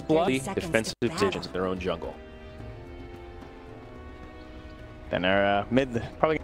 bloody defensive decisions in their own jungle. Then our mid probably.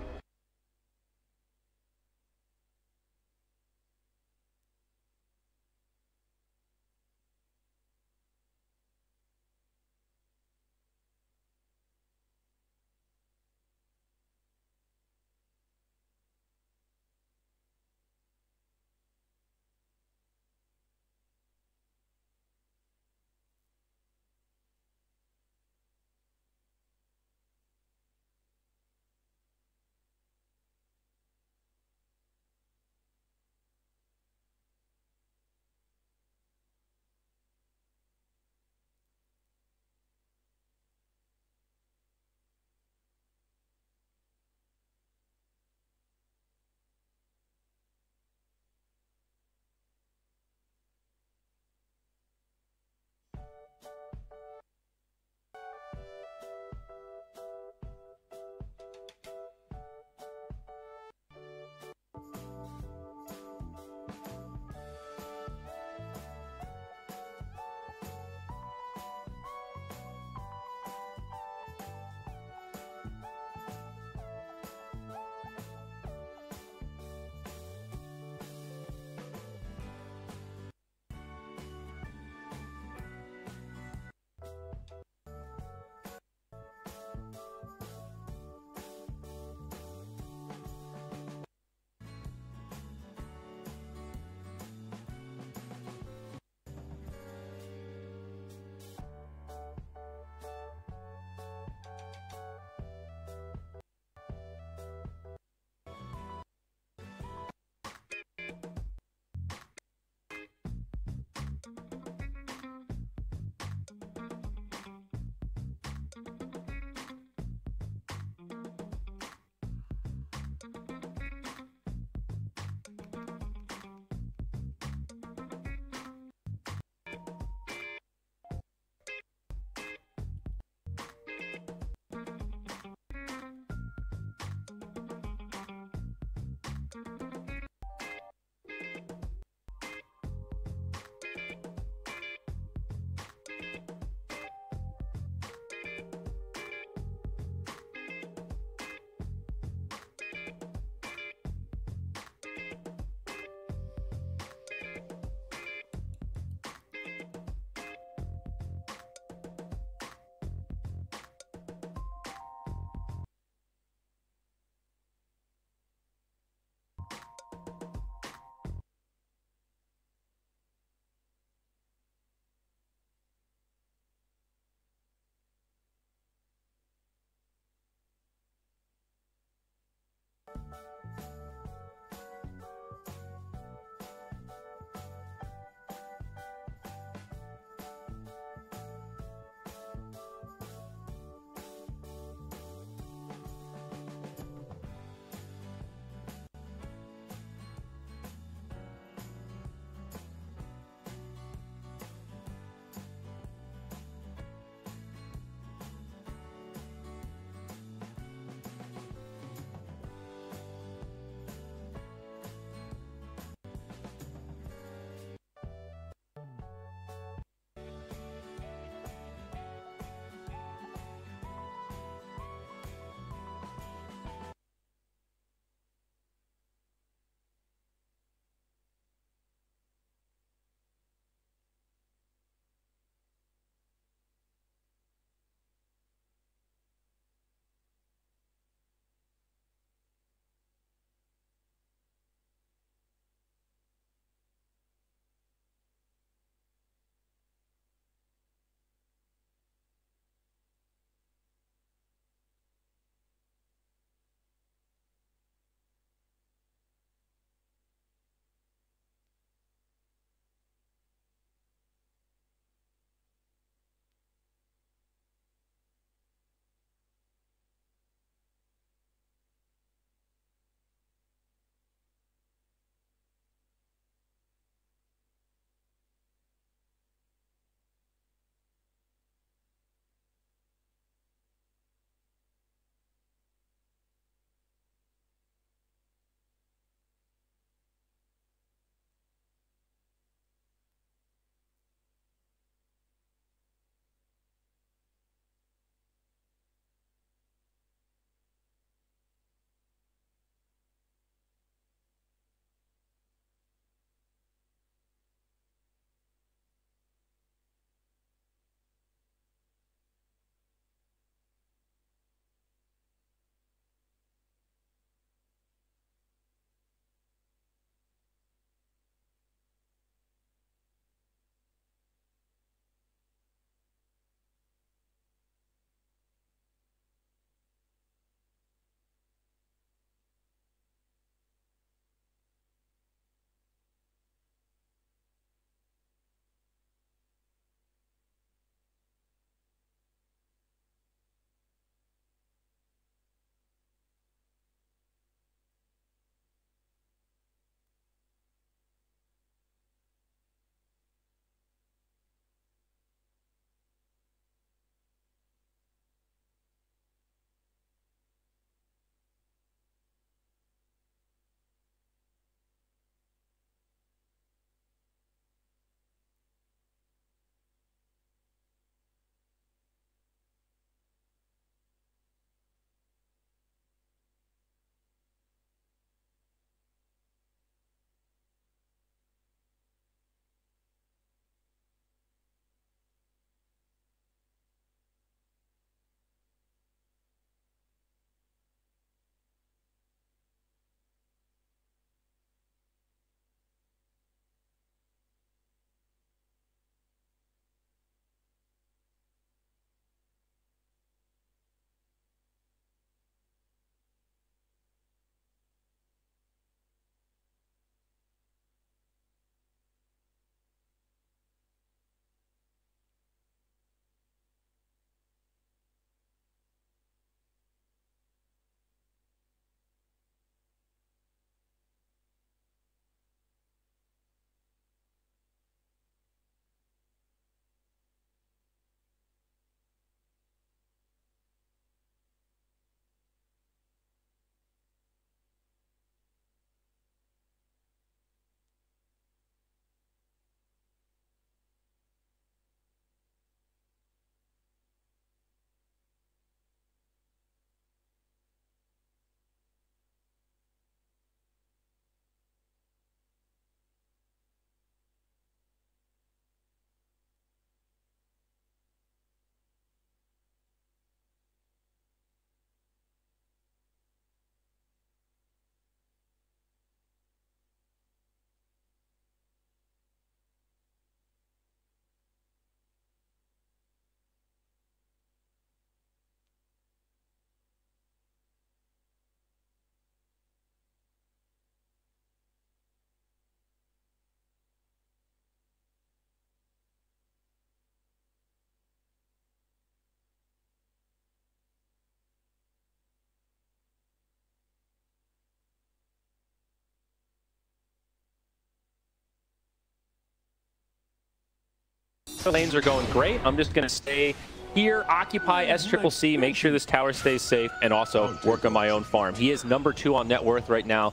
lanes are going great. I'm just going to stay here, occupy SCCC, make sure this tower stays safe, and also work on my own farm. He is number 2 on net worth right now.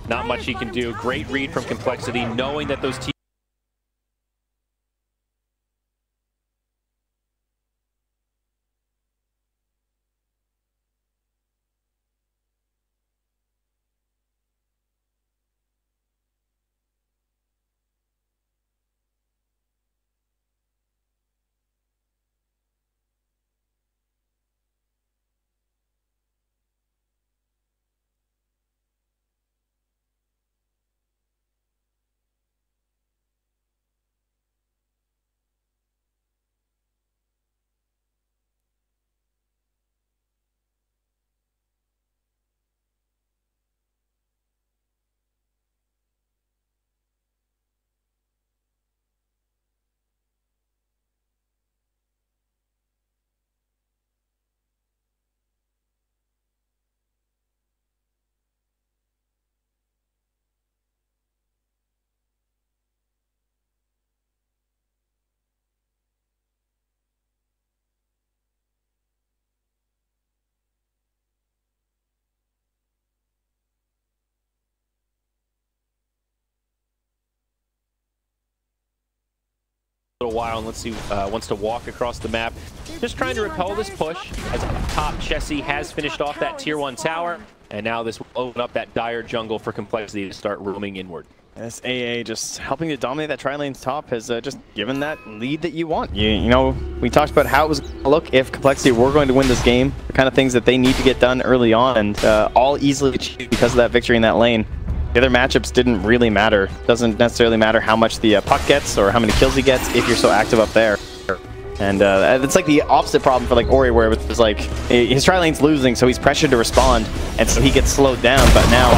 Not much he can do. Great read from Complexity, knowing that those teams little while, and let's see, wants to walk across the map. Just trying to repel this push, as up top, Chessie has finished off that tier 1 tower, and now this will open up that dire jungle for Complexity to start roaming inward. This AA just helping to dominate that tri-lane's top has just given that lead that you want. You know, we talked about how it was going to look if Complexity were going to win this game, the kind of things that they need to get done early on, and all easily achieved because of that victory in that lane. The other matchups didn't really matter. Doesn't necessarily matter how much the puck gets or how many kills he gets if you're so active up there. And it's like the opposite problem for like Ori, where it's like his tri-lane's losing, so he's pressured to respond, and so he gets slowed down. But now,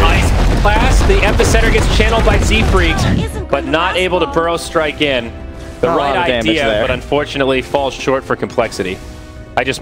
Ice class, the epicenter gets channeled by Z-Freak, but not able to burrow strike in. The right idea, but unfortunately falls short for Complexity. I just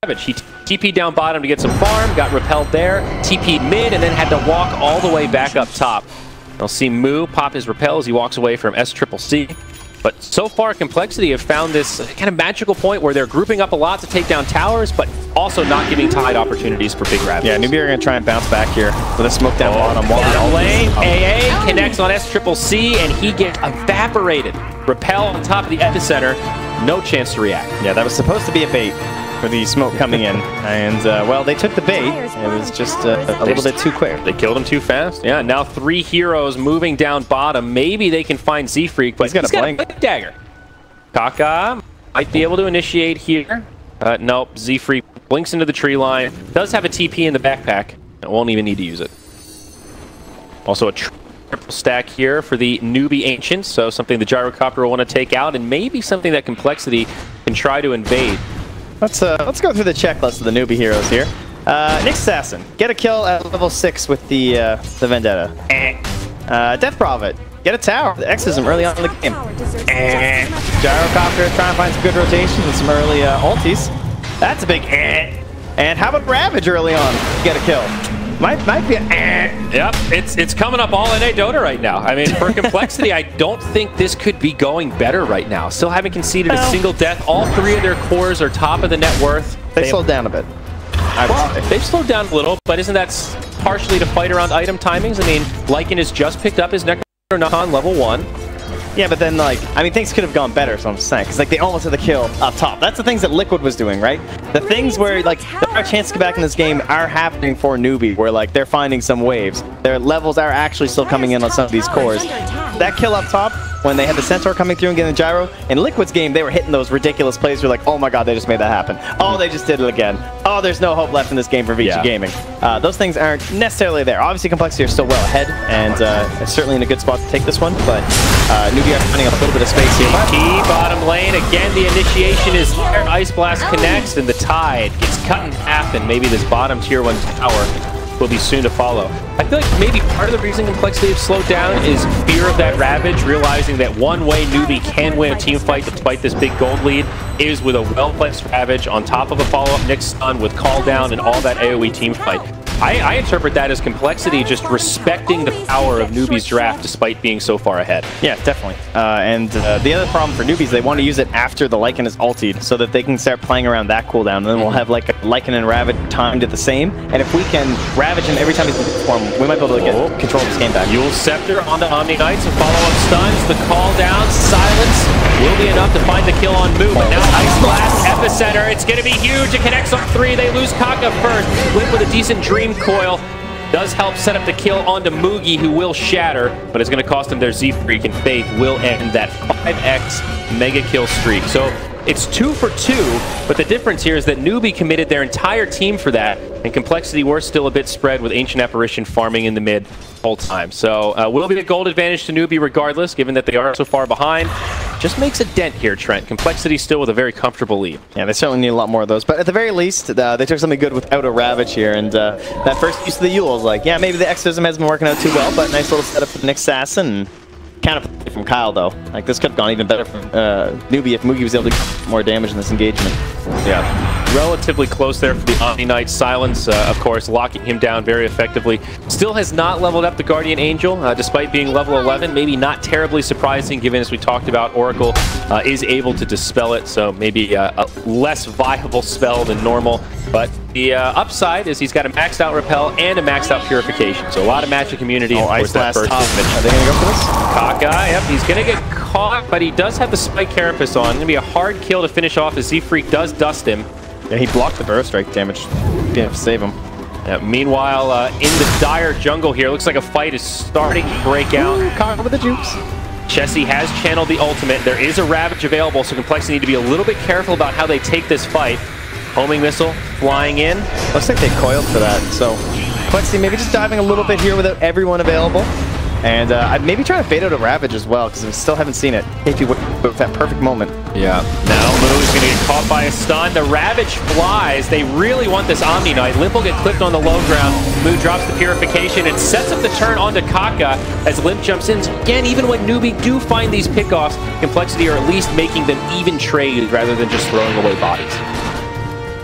Ravage. He TP'd down bottom to get some farm, got repelled there, TP'd mid, and then had to walk all the way back up top. I'll see Moo pop his repel as he walks away from SCCC. But so far, Complexity have found this kind of magical point where they're grouping up a lot to take down towers, but also not giving Tide opportunities for big Ravages. Yeah, Newbee are going to try and bounce back here with a smoke down bottom. Bottom lane, AA connects on SCCC, and he gets evaporated. Repel on top of the epicenter, no chance to react. Yeah, that was supposed to be a bait for the smoke coming in, and well, they took the bait. It was just a little bit too quick. They killed him too fast. Yeah, now 3 heroes moving down bottom. Maybe they can find Z-Freak, but he's got a blink dagger. Kaka might be able to initiate here. Nope, Z-Freak blinks into the tree line. Does have a TP in the backpack. It won't even need to use it. Also a triple stack here for the Newbee Ancients, so something the Gyrocopter will want to take out, and maybe something that Complexity can try to invade. Let's go through the checklist of the Newbee heroes here. Nick Assassin, get a kill at level 6 with the Vendetta. Death Prophet, get a tower. The Exorcism early on in the game. Gyrocopter trying to find some good rotations and some early ultis. That's a big And how about Ravage early on? Get a kill. Might be a Yep, it's coming up all in Dota right now. I mean, for Complexity, I don't think this could be going better right now. Still haven't conceded a single death. All 3 of their cores are top of the net worth. They slowed down a bit. They've slowed down a little, but isn't that partially to fight around item timings? I mean, Lycan has just picked up his Necronomicon level 1. Yeah, but then, like, I mean, things could have gone better, so I'm saying. Because, like, they almost had the kill up top. That's the things that Liquid was doing, right? The things where, like, there are chances to get back in this game are happening for Newbee, where, like, they're finding some waves. Their levels are actually still coming in on some of these cores. That kill up top, when they had the Centaur coming through and getting the gyro, in Liquid's game, they were hitting those ridiculous plays where, like, oh my god, they just made that happen. Oh, they just did it again. Oh, there's no hope left in this game for VG Gaming. Those things aren't necessarily there. Obviously, Complexity are still well ahead, and it's certainly in a good spot to take this one, but Newbee are finding a little bit of space here. Key bottom lane, again, the initiation is there. Ice Blast connects, and the Tide gets cut in half, and maybe this bottom tier 1 tower will be soon to follow. I feel like maybe part of the reason Complexity have slowed down is fear of that Ravage, realizing that one way Newbee can win a team fight despite this big gold lead is with a well-placed Ravage on top of a follow-up Nick stun with call down and all that AoE team fight. I interpret that as Complexity just respecting the power of Newbee's draft despite being so far ahead. Yeah, definitely. And the other problem for Newbee is they want to use it after the Lycan is ultied so that they can start playing around that cooldown. And then we'll have like Lycan and Ravage timed at the same. And if we can Ravage him every time he's in form, we might be able to get control of this game back. Yule Scepter onto Omni Knights and follow-up stuns. The call down, silence will be enough to find the kill on Moo. But now Ice Blast, Epicenter, it's going to be huge. It connects on 3. They lose Kaka first. Flip with a decent Dream Coil does help set up the kill onto Moogie, who will shatter, but it's going to cost him their Z-Freak, and Faith will end that 5x mega kill streak. So it's 2 for 2, but the difference here is that Newbee committed their entire team for that, and Complexity were still a bit spread with Ancient Apparition farming in the mid whole time. So will be a gold advantage to Newbee regardless, given that they are so far behind. Just makes a dent here, Trent. Complexity still with a very comfortable lead. Yeah, they certainly need a lot more of those. But at the very least, they took something good without a Ravage here. And that first use of the Yule is like, yeah, maybe the Exorcism hasn't been working out too well, but nice little setup for the Nick Assassin. Counterplay from coL, though. Like, this could have gone even better from Newbee if Moogie was able to get more damage in this engagement. Yeah. Relatively close there for the Omni Knight. Silence, of course, locking him down very effectively. Still has not leveled up the Guardian Angel, despite being level 11. Maybe not terribly surprising, given, as we talked about, Oracle is able to dispel it, so maybe a less viable spell than normal. But the upside is he's got a maxed out Repel and a maxed out Purification. So a lot of magic immunity. Oh, Ice Blast top. Are they going to go for this? Kaka, yep, he's going to get caught, but he does have the Spike Carapace on. Going to be a hard kill to finish off as Z-Freak does dust him. Yeah, he blocked the Burrow Strike damage. Didn't have to save him. Meanwhile, in the dire jungle here, looks like a fight is starting to break out. Caught with the jukes. Chessie has channeled the ultimate. There is a Ravage available, so Complexity need to be a little bit careful about how they take this fight. Homing missile flying in. Looks like they coiled for that, so Complexity maybe just diving a little bit here without everyone available. And I'd maybe try to bait out a Ravage as well, because we still haven't seen it. If you wait with that perfect moment. Yeah. Now Moo is going to get caught by a stun. The Ravage flies. They really want this Omni Knight. Limp will get clipped on the low ground. Moo drops the Purification and sets up the turn onto Kaka as Limp jumps in. So again, even when Newbee do find these pickoffs, Complexity are at least making them even trade rather than just throwing away bodies.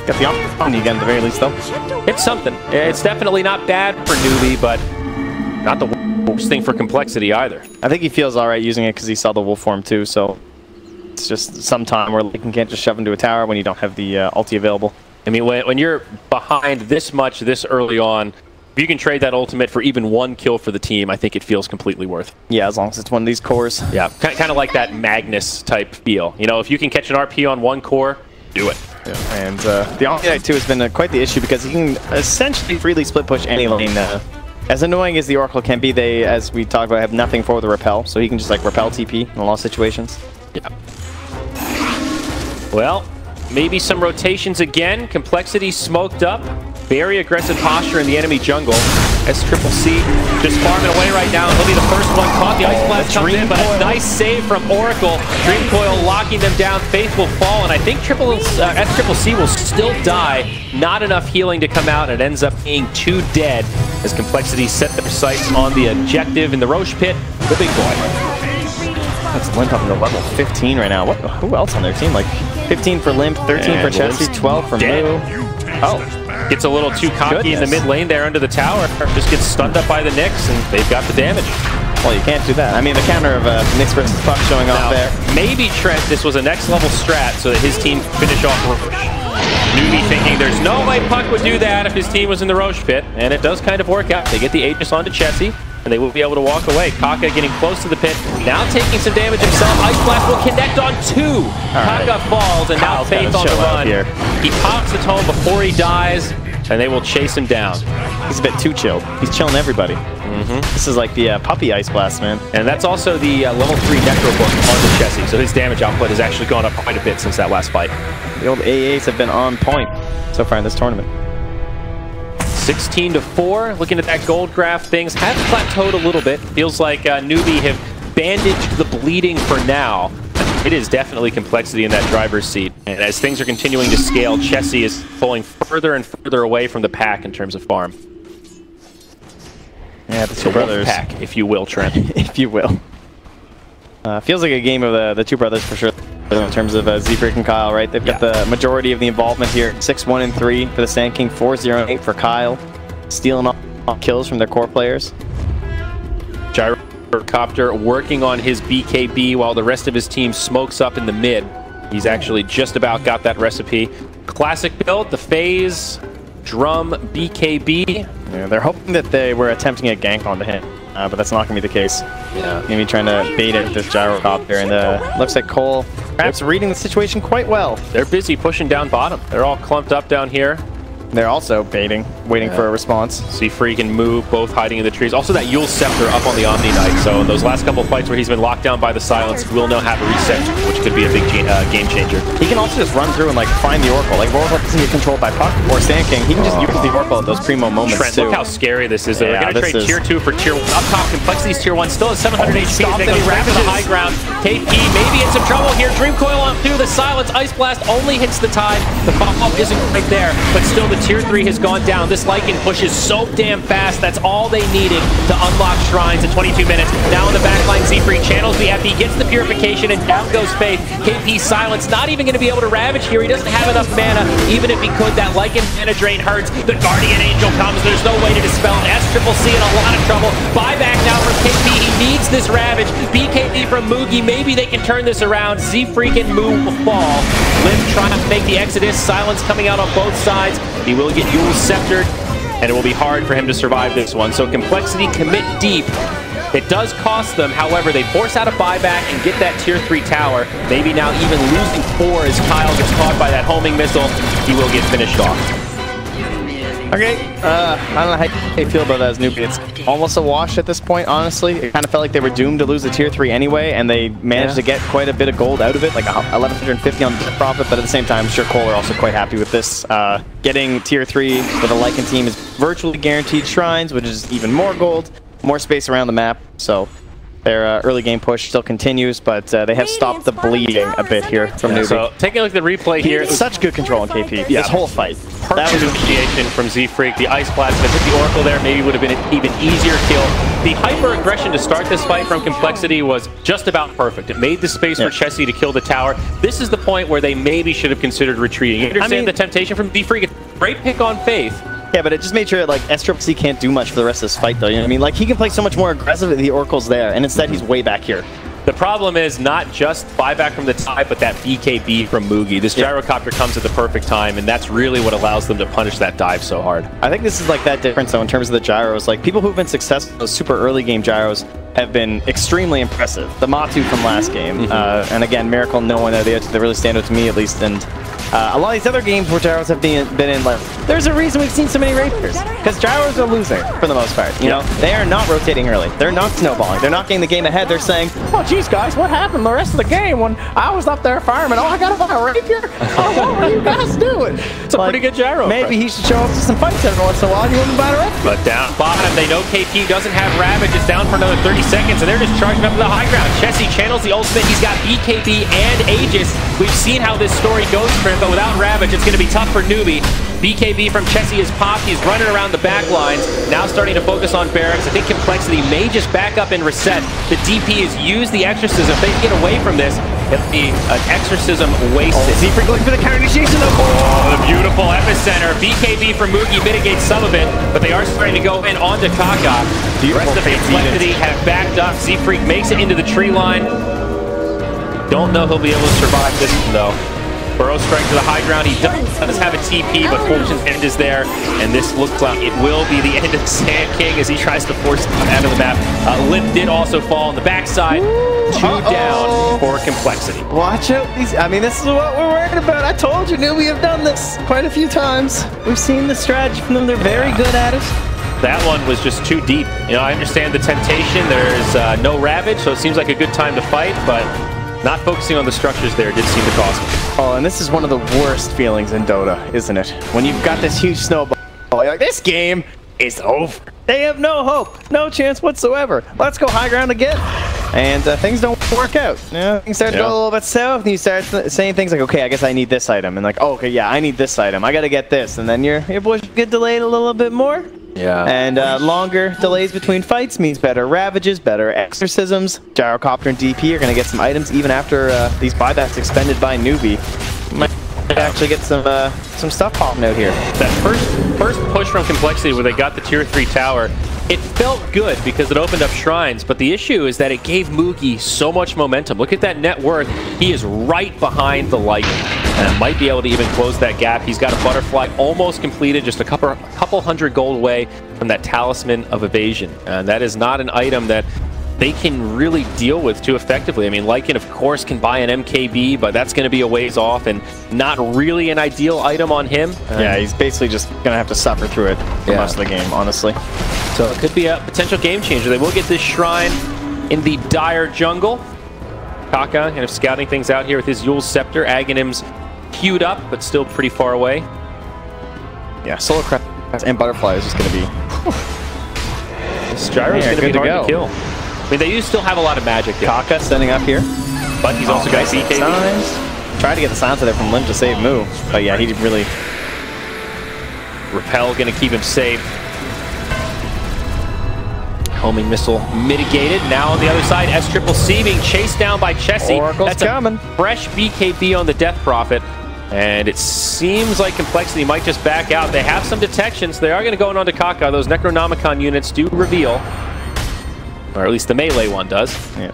Got the Omni again at the very least, though. It's something. It's definitely not bad for Newbee, but not the worst thing for Complexity either. I think he feels all right using it because he saw the wolf form too, so it's just some time where Lycan can't just shove into a tower when you don't have the ulti available. I mean, when you're behind this much this early on, if you can trade that ultimate for even one kill for the team, I think it feels completely worth it. Yeah, as long as it's one of these cores. Yeah, kind of like that Magnus type feel. You know, if you can catch an RP on one core, do it. Yeah. And the Omni Knight too has been quite the issue because he can essentially freely split push any lane. As annoying as the Oracle can be, they, as we talked about, have nothing for the repel, so he can just like repel TP in a lot of situations. Yeah. Well, maybe some rotations again. Complexity smoked up. Very aggressive posture in the enemy jungle. S-Triple-C just farming away right now. He'll be the first one caught. The Ice Blast comes in, but a nice save from Oracle. Dream Coil locking them down. Faith will fall, and I think S-Triple-C will still die. Not enough healing to come out, and it ends up being 2 dead as Complexity set their sights on the objective in the Roche Pit, the big boy. That's Limp up to level 15 right now. Who else on their team? Like 15 for Limp, 13 and for Chessie, 12 for Moo. Oh. Gets a little too cocky in the mid lane there under the tower. Just gets stunned up by the Nyx, and they've got the damage. Well, you can't do that. I mean, the counter of Nyx versus Puck showing off there. Maybe Trent, this was a next level strat so that his team finish off Roche. Newbee thinking there's no way Puck would do that if his team was in the Roche Pit, and it does kind of work out. They get the Aegis onto Chessie, and they will be able to walk away. Kaka getting close to the pit, now taking some damage himself. Ice Blast will connect on 2. Kaka falls, and now Faith on the run. He pops the tome before he dies, and they will chase him down. He's a bit too chilled. He's chilling everybody. This is like the puppy Ice Blast, man. And that's also the level 3 Necro book on the Chessie, so his damage output has actually gone up quite a bit since that last fight. The old AAs have been on point so far in this tournament. 16-4, looking at that gold graph, things have plateaued a little bit. Feels like Newbee have bandaged the bleeding for now. It is definitely Complexity in that driver's seat. And as things are continuing to scale, Chessie is pulling further and further away from the pack in terms of farm. Yeah, the two brothers. Pack, if you will, Trent. If you will. Feels like a game of the two brothers for sure. In terms of Z-Freak and coL, right? They've got the majority of the involvement here. 6-1-3 for the Sand King, 4-0-8 for coL. Stealing all kills from their core players. Gyrocopter working on his BKB while the rest of his team smokes up in the mid. He's actually just about got that recipe. Classic build, the phase, drum, BKB. Yeah, they're hoping that they were attempting a gank onto him. But that's not going to be the case. Yeah. Going to be trying to bait it with this Gyrocopter, and looks like coL perhaps reading the situation quite well. They're busy pushing down bottom. They're all clumped up down here. They're also baiting, waiting for a response. Z-Freak and Moo both hiding in the trees. Also that Yule Scepter up on the Omni Knight. So in those last couple of fights where he's been locked down by the silence, we'll know how to reset, which could be a big game changer. He can also just run through and like find the Oracle. Like if Oracle doesn't get controlled by Puck or Sand King, he can just use the Oracle at those primo moments. Trent, look how scary this is. They're going to trade tier 2 for tier 1. Up top, Complexity's tier 1 still has 700 HP. They go back to the high ground. KP maybe in some trouble here. Dream Coil on 2. The silence. Ice Blast only hits the tide. The follow-up isn't right there, but still the tier 3 has gone down. This Lycan pushes so damn fast. That's all they needed to unlock shrines in 22 minutes. Now in the backline, Z-Freak channels the FE, gets the purification, and down goes Faith. KP silence, not even going to be able to ravage here. He doesn't have enough mana. Even if he could, that Lycan mana drain hurts. The Guardian Angel comes. There's no way to dispel it. S-Triple-C in a lot of trouble. Buyback now from KP. He needs this ravage. BKB from Moogie. Maybe they can turn this around. Z-Freak and Moo will fall. Limp trying to make the exodus. Silence coming out on both sides. He will get Yule Sceptered, and it will be hard for him to survive this one. So Complexity commit deep. It does cost them, however, they force out a buyback and get that tier 3 tower. Maybe now even losing 4 as coL gets caught by that homing missile. He will get finished off. Okay, I don't know how you feel about that as Newbee. It's almost a wash at this point, honestly. It kind of felt like they were doomed to lose the tier 3 anyway, and they managed to get quite a bit of gold out of it, like 1150 on the profit, but at the same time, I'm sure coL are also quite happy with this. Getting tier 3 with a Lycan team is virtually guaranteed shrines, which is even more gold, more space around the map, so Their early game push still continues, but they have stopped the bleeding a bit here from Newbee. So taking a look at the replay here. Such good control on KP. This whole fight. That was initiation from Z-Freak. The Ice Blast, if it hit the Oracle there, maybe would have been an even easier kill. The hyper-aggression to start this fight from Complexity was just about perfect. It made the space for Chessie to kill the tower. This is the point where they maybe should have considered retreating. You understand the temptation from Z-Freak. Great pick on Faith. Yeah, but it just made sure that, like, SCCC can't do much for the rest of this fight, though. You know what I mean? Like, he can play so much more aggressive if the Oracle's there, and instead he's way back here. The problem is not just buyback from the tie, but that BKB from Mugi. This gyrocopter comes at the perfect time, and that's really what allows them to punish that dive so hard. I think this is like that difference, though, in terms of the gyros. Like, people who've been successful, those super early game gyros, have been extremely impressive. The Matu from last game, and again, Miracle, no one there. They really stand out to me, at least, and a lot of these other games where gyros have been in, like, there's a reason we've seen so many rapiers, because gyros are losing for the most part. You know, they are not rotating early. They're not snowballing. They're not getting the game ahead. They're saying, "Oh, geez, guys, what happened the rest of the game when I was up there farming? Oh, I got to buy a rapier. Oh, what were you guys doing?" It's a pretty good gyro. Maybe he should show up to some fights every once in a while. You wouldn't buy a rapier. But down bottom, they know KP doesn't have Ravage. It's down for another 30 seconds, and they're just charging up to the high ground. Chessie channels the ultimate. He's got BKB and Aegis. We've seen how this story goes for him, but without Ravage, it's going to be tough for Newbee. BKB from Chessie is popped. He's running around the back lines. Now starting to focus on Barracks. I think Complexity may just back up and reset. The DP has used the Exorcism. If they can get away from this, it'll be an Exorcism wasted. Z-Freak looking for the counter initiation, though. Oh, the beautiful epicenter. BKB from Mugi mitigates some of it, but they are starting to go in onto Kaka. The rest of Complexity have backed up. Z-Freak makes it into the tree line. Don't know he'll be able to survive this one, though. Burrow strike to the high ground. He does have a TP, but Fortune's end is there, and this looks like it will be the end of Sand King as he tries to force him out of the map. Limp did also fall on the backside. Two down for Complexity. Watch out. I mean, this is what we're worried about. I told you, Newbee have done this quite a few times. We've seen the strategy from them. They're very good at it. That one was just too deep. You know, I understand the temptation. There's no Ravage, so it seems like a good time to fight, but not focusing on the structures there did seem to cost me. Oh, and this is one of the worst feelings in Dota, isn't it? When you've got this huge snowball, you're like, this game is over. They have no hope, no chance whatsoever. Let's go high ground again. And things don't work out. You know, things start to go a little bit south, and you start saying things like, okay, I guess I need this item. And like, oh, okay, yeah, I need this item. I got to get this. And then your boys get delayed a little bit more. Yeah. And longer delays between fights means better Ravages, better Exorcisms. Gyrocopter and DP are going to get some items even after these buybacks expended by Newbee. Might actually get some stuff popping out here. That first push from Complexity where they got the tier 3 tower, it felt good because it opened up shrines, but the issue is that it gave Mugi so much momentum. Look at that net worth. He is right behind the Lightning and might be able to even close that gap. He's got a Butterfly almost completed, just a couple hundred gold away from that Talisman of Evasion. And that is not an item that they can really deal with too effectively. I mean, Lycan, of course, can buy an MKB, but that's going to be a ways off and not really an ideal item on him. Yeah, he's basically just going to have to suffer through it for most of the game, honestly. So it could be a potential game changer. They will get this shrine in the dire jungle. Kaka kind of scouting things out here with his Yule's Scepter. Aghanim's queued up, but still pretty far away. Yeah, Solar Crest and Butterfly is just going to be... This Gyro's going to be hard to kill. I mean, they do still have a lot of magic. Kaka standing up here. But he's also got BKB. Tried to get the silence there from Limp to save Moo. But yeah, he really... Repel going to keep him safe. Homing missile mitigated. Now on the other side, SCCC being chased down by Chessie. Oracle's coming. Fresh BKB on the Death Prophet. And it seems like Complexity might just back out. They have some detection, so they are going to go in onto Kaka. Those Necronomicon units do reveal. Or at least the melee one does. Yeah.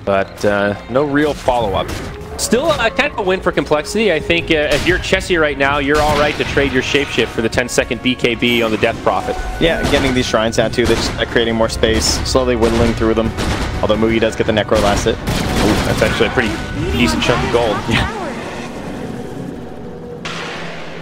But no real follow-up. Still kind of a win for Complexity. I think if you're Chessie right now, you're all right to trade your Shapeshift for the 10-second BKB on the Death Prophet. Yeah, getting these shrines down too. They're just creating more space, slowly whittling through them. Although Mugi does get the Necro last hit. Ooh, that's actually a pretty decent chunk of gold. Yeah.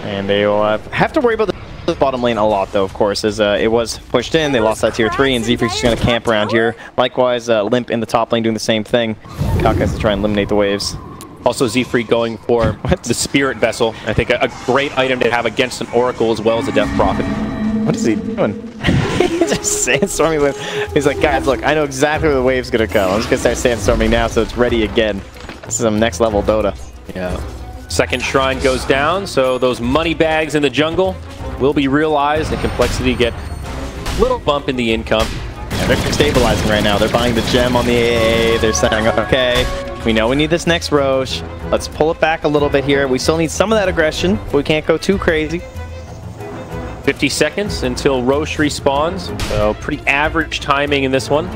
And they will have to worry about the bottom lane a lot, though, of course, as it was pushed in. They lost that tier 3, and Z-Freak's just going to camp around here. Likewise, Limp in the top lane doing the same thing. Kaka has to try and eliminate the waves. Also, Z-Freak going for the Spirit Vessel. I think a great item to have against an Oracle as well as a Death Prophet. What is he doing? He's just sandstorming with. He's like, guys, look, I know exactly where the wave's gonna come. I'm just gonna start sandstorming now, so it's ready again. This is some next level Dota. Yeah. Second shrine goes down, so those money bags in the jungle will be realized, and Complexity get a little bump in the income. Yeah, they're stabilizing right now. They're buying the gem on the AA. They're saying, okay, we know we need this next Roche. Let's pull it back a little bit here. We still need some of that aggression, but we can't go too crazy. 50 seconds until Roche respawns, so pretty average timing in this one.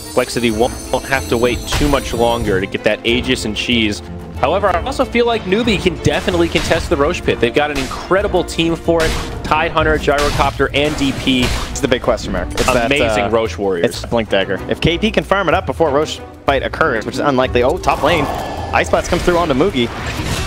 Complexity won't have to wait too much longer to get that Aegis and cheese. However, I also feel like Newbee can definitely contest the Roche pit. They've got an incredible team for it. Tidehunter, Gyrocopter, and DP. It's the big question mark. It's amazing Roche warriors. It's Blink Dagger. If KP can farm it up before Roche fight occurs, which is unlikely. Oh, top lane. Ice Blast comes through onto Moogie,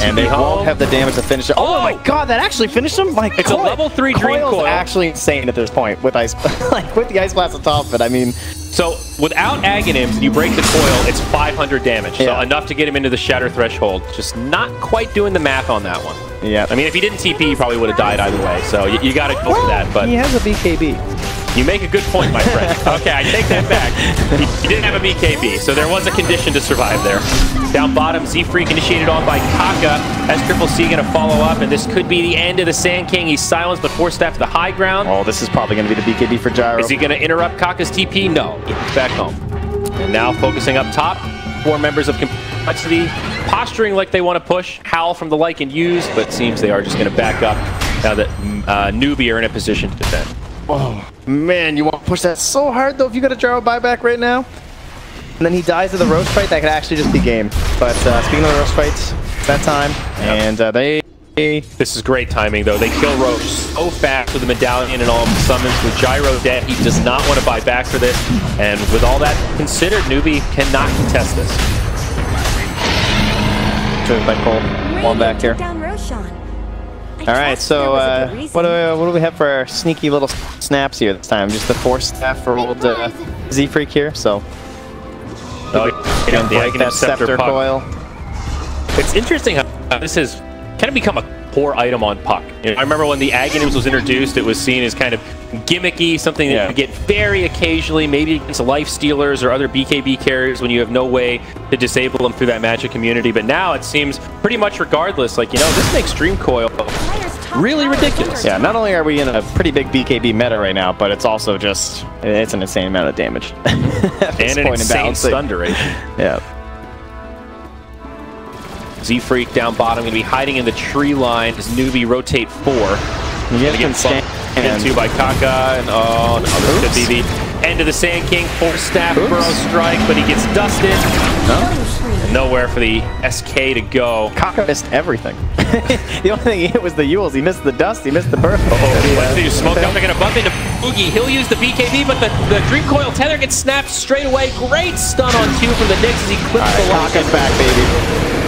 and they won't have the damage to finish it. Oh my god, that actually finished him? Like, it's a level 3 Dream Coil. Actually insane at this point with Ice like with the Ice Blast on top of it. I mean, so without Aghanims, you break the coil, it's 500 damage. So enough to get him into the Shatter Threshold. Just not quite doing the math on that one. Yeah. I mean, if he didn't TP, he probably would have died either way. So you got to go for that. But he has a BKB. You make a good point, my friend. Okay, I take that back. He didn't have a BKB, so there was a condition to survive there. Down bottom, Z-Freak initiated on by Kaka. S-Triple-C going to follow up, and this could be the end of the Sand King. He's silenced, but forced staff to the high ground. Oh, this is probably going to be the BKB for Gyro. Is he going to interrupt Kaka's TP? No. He's back home. And now focusing up top, 4 members of Complexity posturing like they want to push. Howl from the Like and Use, but seems they are just going to back up now that Newbee are in a position to defend. Oh, man, you want to push that so hard, though, if you got a Gyro buyback right now. And then he dies to the Roche fight, that could actually just be game. But speaking of the Roche fights, it's that time, and This is great timing, though. They kill Roche so fast with the Medallion and all of the summons. With Gyro dead, he does not want to buy back for this. And with all that considered, Newbee cannot contest this. Driven by coL. One back here. All right, so what do we have for our sneaky little snaps here this time? Just the Force Staff for old Z-Freak here, so. The break that Scepter coil. It's interesting how this has kind of become a poor item on Puck. I remember when the Aghanims was introduced, it was seen as kind of gimmicky, something that you get very occasionally, maybe against Life Stealers or other BKB carriers when you have no way to disable them through that Magic community. But now it seems pretty much regardless, like, you know, this makes Dream Coil really ridiculous. Yeah, not only are we in a pretty big BKB meta right now, but it's also just, it's an insane amount of damage. And an insane stun duration. Yeah. Z-Freak down bottom, going to be hiding in the tree line as Newbee rotate 4. Going to get into by Kaka, and oh no, this could be the end of the Sand King. Force Staff, Burrow Strike, but he gets dusted. And nowhere for the SK to go. Kaka missed everything. The only thing he hit was the Yules. He missed the dust, he missed the burst. Let's see, smoke up, they're going to bump into Boogie. He'll use the BKB, but the Dream Coil tether gets snapped straight away. Great stun on 2 from the Nyx as he clips the lock. Kaka's back, baby.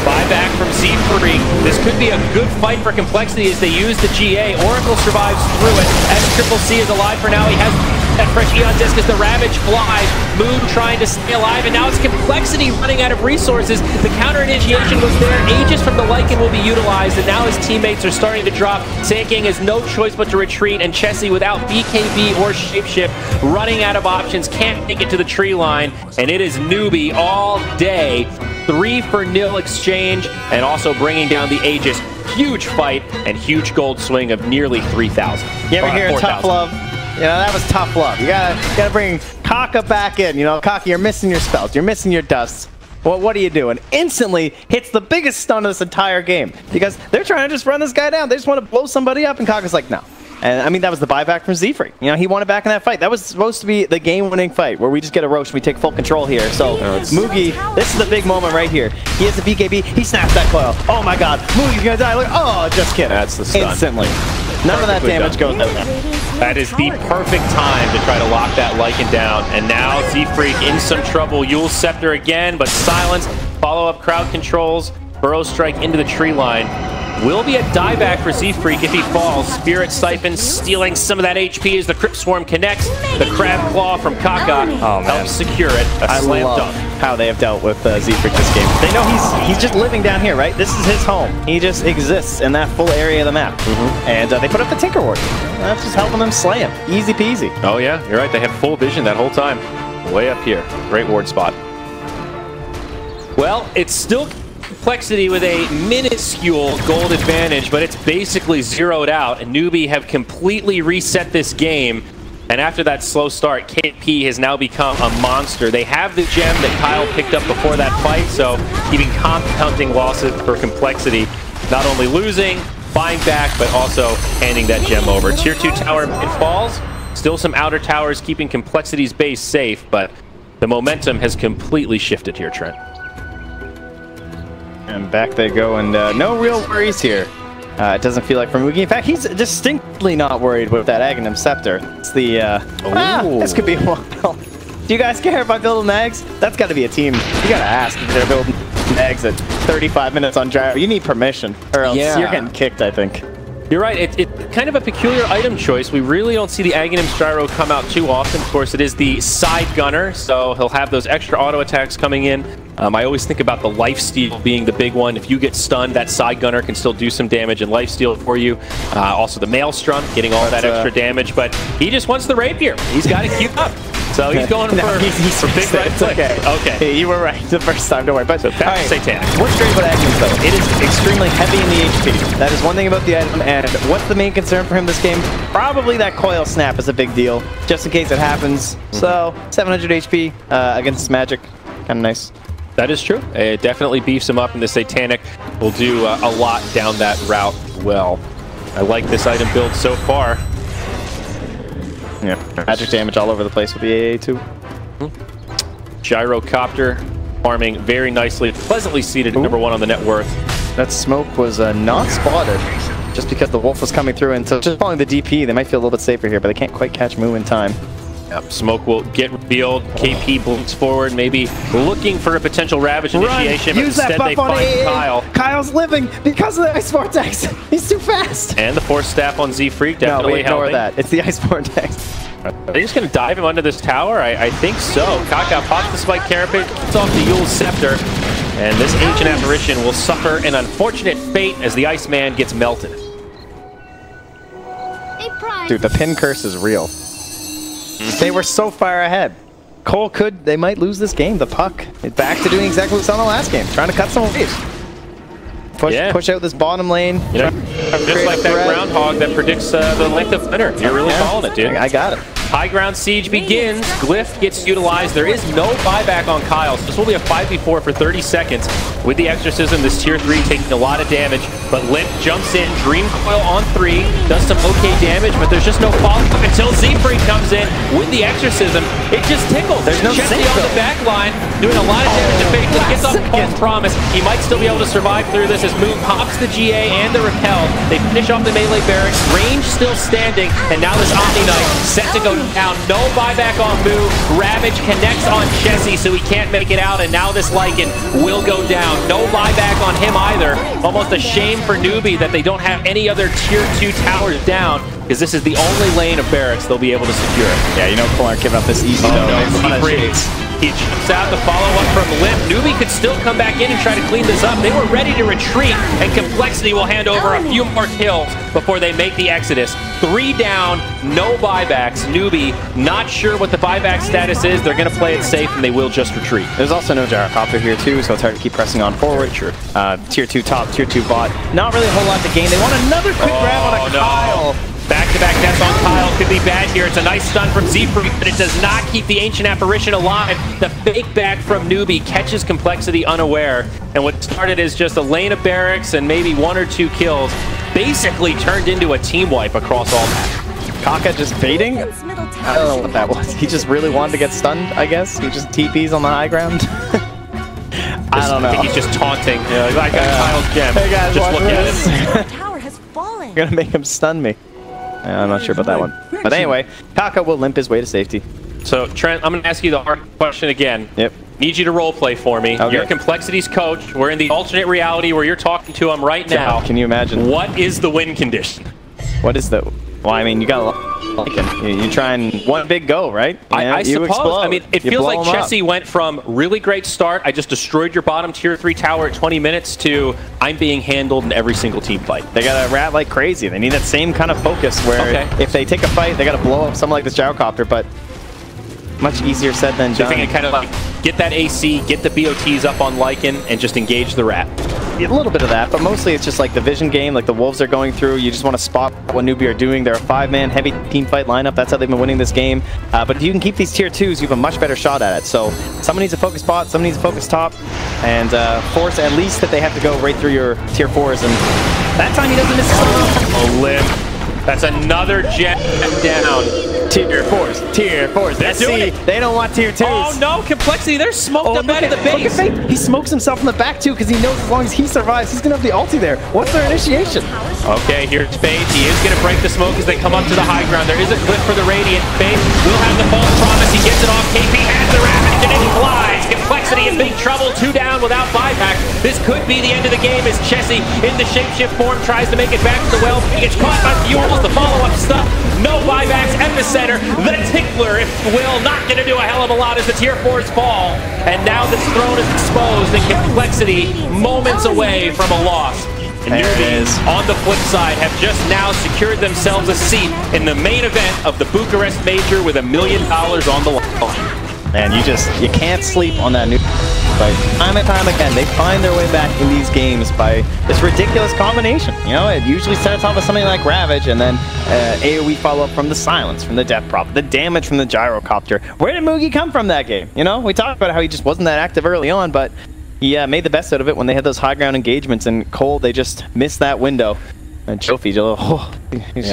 Buyback from Z-Freak. This could be a good fight for Complexity as they use the GA. Oracle survives through it. S-Triple-C is alive for now. He has that fresh Eon Disc as the Ravage flies. Moon trying to stay alive, and now it's Complexity running out of resources. The counter initiation was there. Aegis from the Lycan will be utilized, and now his teammates are starting to drop. Sand King has no choice but to retreat, and Chessie, without BKB or Shapeshift, running out of options, can't make it to the tree line, and it is Newbee all day. 3-for-0 exchange, and also bringing down the Aegis. Huge fight and huge gold swing of nearly 3,000. You ever hear tough love? You know, that was tough love. You gotta bring Kaka back in. You know, Kaka, you're missing your spells. You're missing your dusts. Well, what are you doing? Instantly hits the biggest stun of this entire game because they're trying to just run this guy down. They just want to blow somebody up, and Kaka's like, no. And I mean, that was the buyback from Z-Freak. You know, he won it back in that fight. That was supposed to be the game-winning fight where we just get a Roche and we take full control here. So, Moogie, this is the big moment right here. He has the BKB. He snaps that coil. Oh my god. Moogie's gonna die. Like, oh, just kidding. That's the stun. Instantly. None of that damage goes out there. That is the perfect time to try to lock that Lycan down. And now Z-Freak in some trouble. Yule's Scepter again, but silence. Follow-up crowd controls. Burrow Strike into the tree line. Will be a dieback for Z-Freak if he falls. Spirit Siphon stealing some of that HP as the Crypt Swarm connects. The Crab Claw from Kaka helps secure it. A slam dunk. How they have dealt with Z-Freak this game. They know he's just living down here, right? This is his home. He just exists in that full area of the map. And they put up the Tinker Ward. That's just helping them slay him. Easy peasy. Oh yeah, you're right. They had full vision that whole time. Way up here. Great ward spot. Well, it's still Complexity with a minuscule gold advantage, but it's basically zeroed out. And Newbee have completely reset this game. And after that slow start, KP has now become a monster. They have the gem that Kyle picked up before that fight, so keeping compounding losses for Complexity. Not only losing, buying back, but also handing that gem over. Tier 2 tower in falls. Still some outer towers keeping Complexity's base safe, but the momentum has completely shifted here, Trent. And back they go, and no real worries here. It doesn't feel like from Mugi. In fact, he's distinctly not worried with that Aghanim Scepter. It's the, this could be a while. Do you guys care if I build nags? That's got to be a team. You got to ask if they're building nags at 35 minutes on gyro. You need permission, or else you're getting kicked, I think. You're right. It's kind of a peculiar item choice. We really don't see the Aghanim's Gyro come out too often. Of course, it is the side gunner, so he'll have those extra auto attacks coming in. I always think about the lifesteal being the big one. If you get stunned, that side gunner can still do some damage and lifesteal for you. Also the Maelstrom, getting all that extra damage, but he just wants the Rapier. He's got it queued up. So he's going for big right click. Okay, you were right the first time, don't worry. But Satanic. What's great about Aghanim, though? It is extremely heavy in the HP. That is one thing about the item, and what's the main concern for him this game? Probably that coil snap is a big deal, just in case it happens. So 700 HP against magic, kind of nice. That is true. It definitely beefs him up, and the Satanic will do a lot down that route well. I like this item build so far. Yeah, magic damage all over the place with the AA too. Gyrocopter farming very nicely, pleasantly seated at #1 on the net worth. That smoke was not spotted, just because the wolf was coming through, and so just following the DP, they might feel a little bit safer here, but they can't quite catch Moo in time. Yep, smoke will get revealed. KP blinks forward, maybe looking for a potential Ravage initiation, but instead they find Kyle. Kyle's living because of the Ice Vortex. He's too fast. And the Force Staff on Z-Freak definitely we ignore helping. that. It's the Ice Vortex. Are they just going to dive him under this tower? I think so. Kaka pops the Spike Carapace, gets off the Yule's Scepter, and this Ancient Apparition will suffer an unfortunate fate as the Iceman gets melted. Dude, the pin curse is real. They were so far ahead. coL they might lose this game. The puck is back to doing exactly what we saw in the last game, trying to cut some waves. Push out this bottom lane. You know, just like that groundhog that predicts the length of winter. You're really following it, dude. I got it. High ground siege begins. Glyph gets utilized. There is no buyback on Kyle, so this will be a 5v4 for 30 seconds. With the Exorcism, this tier 3 taking a lot of damage, but Limp jumps in. Dream Coil on 3, does some okay damage, but there's just no follow-up until Z-Freak comes in with the Exorcism. It just tickles. There's no Chesty on the back line, doing a lot of damage to Fake. He gets off coL's promise. He might still be able to survive through this as Moo pops the GA and the Repel. They finish off the melee barracks. Range still standing, and now this Omni Knight set to go down. No buyback on Moo. Ravage connects on Chessie, so he can't make it out, and now this Lycan will go down. No buyback on him either. Almost a shame for Newbee that they don't have any other tier 2 towers down, because this is the only lane of barracks they'll be able to secure. Yeah, you know coL aren't giving up this easy. He jumps out the follow-up from Limp. Newbee could still come back in and try to clean this up. They were ready to retreat, and Complexity will hand over a few more kills before they make the exodus. 3 down, no buybacks. Newbee, not sure what the buyback status is. They're going to play it safe, and they will just retreat. There's also no Gyrocopter here, too, so it's hard to keep pressing on forward. True. Tier 2 top, Tier 2 bot. Not really a whole lot to gain. They want another quick grab on a Kyle. Back-to-back deaths on Kyle could be bad here. It's a nice stun from Z-Freak, but it does not keep the Ancient Apparition alive. The fake back from Newbee catches Complexity unaware, and what started as just a lane of barracks and maybe 1 or 2 kills basically turned into a team wipe across all that. Kaka just baiting? I don't know what that was. He just really wanted to get stunned, I guess. He just TPs on the high ground. I don't know. I think he's just taunting. Yeah, I got Kyle's gem. Hey guys, just look this. at it. The tower has fallen. You're gonna make him stun me. I'm not sure about that one. But anyway, Kaka will limp his way to safety. So, Trent, I'm going to ask you the hard question again. Yep. Need you to role play for me. Okay. You're Complexity's coach. We're in the alternate reality where you're talking to him right now. Can you imagine? What is the win condition? What is the... Well, I mean, you got you try and one big go, right? I suppose. Explode. I mean, it feels like Chessie went from really great start, I just destroyed your bottom tier 3 tower at 20 minutes, to I'm being handled in every single team fight. They got to rat like crazy. They need that same kind of focus where if they take a fight, they got to blow up something like this gyrocopter, but much easier said than done. So you think kind of like get that AC, get the BOTs up on Lycan, and just engage the rat. A little bit of that, but mostly it's just like the vision game, like the Wolves are going through. You just want to spot what Newbee are doing. They're a 5-man heavy team fight lineup. That's how they've been winning this game. But if you can keep these tier 2s, you have a much better shot at it. So someone needs to focus bot, someone needs to focus top, and force at least that they have to go right through your tier 4s. And that time he doesn't miss a limp. That's another jet down. Tier 4s, tier 4s. Let's see. They don't want tier 2s. Oh no, Complexity, they're smoked up out of the base. He smokes himself in the back too because he knows as long as he survives, he's going to have the ulti there. What's their initiation? Okay, here's Fade. He is going to break the smoke as they come up to the high ground. There is a clip for the Radiant. Fade will have the false promise. He gets it off. KP has the Ravage and it flies. Complexity in big trouble. 2 down without buyback. This could be the end of the game as Chessie in the shapeshift form tries to make it back to the well. He gets caught by Fuels. The follow-up stuff. No buybacks. Epicenter. The Tickler, if will, not going to do a hell of a lot as the tier 4s fall. And now this throne is exposed and Complexity moments away from a loss. And Newbee, on the flip side, have just now secured themselves a seat in the main event of the Bucharest Major with $1 million on the line. And you can't sleep on that new fight. Time and time again, they find their way back in these games by this ridiculous combination. You know, it usually starts off with something like Ravage, and then AoE follow-up from the Silence, from the Death Prop, the damage from the Gyrocopter. Where did Mugi come from that game? You know, we talked about how he just wasn't that active early on, but he made the best out of it when they had those high ground engagements, and coL, they just missed that window. And Trophy, he's